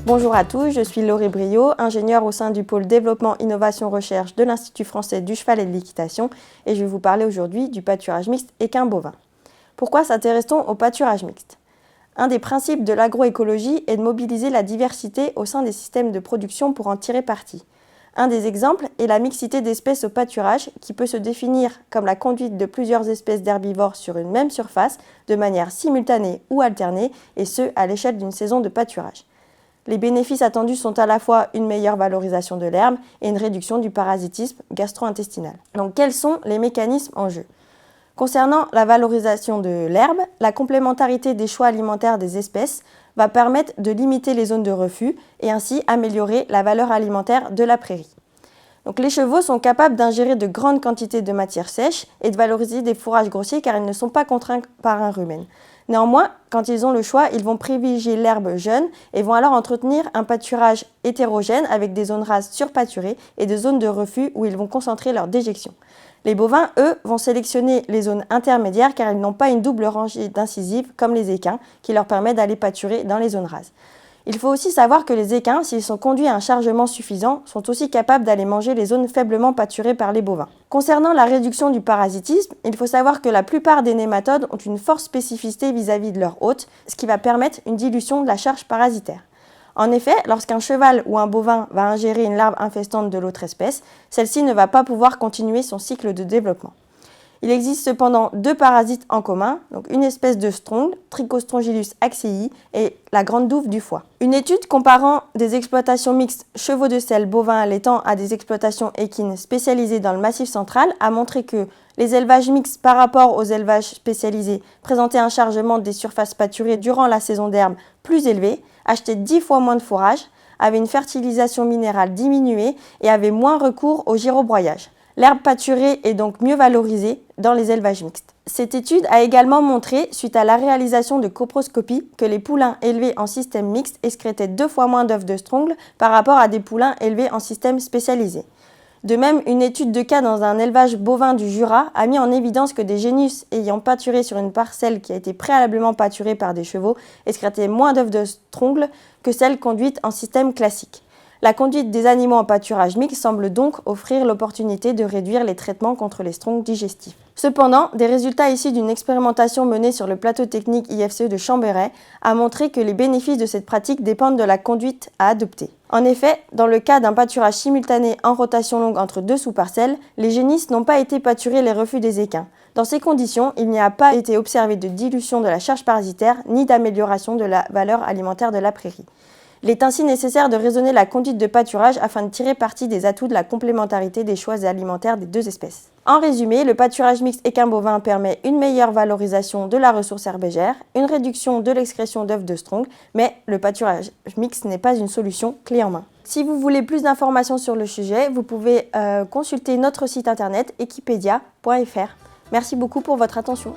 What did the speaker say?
Bonjour à tous, je suis Laurie Briot, ingénieure au sein du pôle développement innovation recherche de l'Institut français du cheval et de l'équitation et je vais vous parler aujourd'hui du pâturage mixte équin-bovin. Pourquoi s'intéresse-t-on au pâturage mixte? Un des principes de l'agroécologie est de mobiliser la diversité au sein des systèmes de production pour en tirer parti. Un des exemples est la mixité d'espèces au pâturage qui peut se définir comme la conduite de plusieurs espèces d'herbivores sur une même surface de manière simultanée ou alternée et ce à l'échelle d'une saison de pâturage. Les bénéfices attendus sont à la fois une meilleure valorisation de l'herbe et une réduction du parasitisme gastro-intestinal. Donc quels sont les mécanismes en jeu? Concernant la valorisation de l'herbe, la complémentarité des choix alimentaires des espèces va permettre de limiter les zones de refus et ainsi améliorer la valeur alimentaire de la prairie. Donc, les chevaux sont capables d'ingérer de grandes quantités de matière sèche et de valoriser des fourrages grossiers car ils ne sont pas contraints par un rumen. Néanmoins, quand ils ont le choix, ils vont privilégier l'herbe jeune et vont alors entretenir un pâturage hétérogène avec des zones rases surpâturées et des zones de refus où ils vont concentrer leur déjection. Les bovins, eux, vont sélectionner les zones intermédiaires car ils n'ont pas une double rangée d'incisives comme les équins qui leur permet d'aller pâturer dans les zones rases. Il faut aussi savoir que les équins, s'ils sont conduits à un chargement suffisant, sont aussi capables d'aller manger les zones faiblement pâturées par les bovins. Concernant la réduction du parasitisme, il faut savoir que la plupart des nématodes ont une forte spécificité vis-à-vis de leur hôte, ce qui va permettre une dilution de la charge parasitaire. En effet, lorsqu'un cheval ou un bovin va ingérer une larve infestante de l'autre espèce, celle-ci ne va pas pouvoir continuer son cycle de développement. Il existe cependant deux parasites en commun, donc une espèce de strongle, Trichostrongylus axei, et la grande douve du foie. Une étude comparant des exploitations mixtes chevaux de selle bovins allaitant à des exploitations équines spécialisées dans le Massif central a montré que les élevages mixtes par rapport aux élevages spécialisés présentaient un chargement des surfaces pâturées durant la saison d'herbe plus élevé, achetaient 10 fois moins de fourrage, avaient une fertilisation minérale diminuée et avaient moins recours au girobroyage. L'herbe pâturée est donc mieux valorisée dans les élevages mixtes. Cette étude a également montré, suite à la réalisation de coproscopies, que les poulains élevés en système mixte excrétaient 2 fois moins d'œufs de strongle par rapport à des poulains élevés en système spécialisé. De même, une étude de cas dans un élevage bovin du Jura a mis en évidence que des génus ayant pâturé sur une parcelle qui a été préalablement pâturée par des chevaux excrétaient moins d'œufs de strongle que celles conduites en système classique. La conduite des animaux en pâturage mixte semble donc offrir l'opportunité de réduire les traitements contre les strongles digestifs. Cependant, des résultats issus d'une expérimentation menée sur le plateau technique IFCE de Chambéry a montré que les bénéfices de cette pratique dépendent de la conduite à adopter. En effet, dans le cas d'un pâturage simultané en rotation longue entre deux sous-parcelles, les génisses n'ont pas été pâturer les refus des équins. Dans ces conditions, il n'y a pas été observé de dilution de la charge parasitaire ni d'amélioration de la valeur alimentaire de la prairie. Il est ainsi nécessaire de raisonner la conduite de pâturage afin de tirer parti des atouts de la complémentarité des choix alimentaires des deux espèces. En résumé, le pâturage mixte équin-bovin permet une meilleure valorisation de la ressource herbagère, une réduction de l'excrétion d'œufs de strongle, mais le pâturage mixte n'est pas une solution clé en main. Si vous voulez plus d'informations sur le sujet, vous pouvez consulter notre site internet equipedia.fr. Merci beaucoup pour votre attention.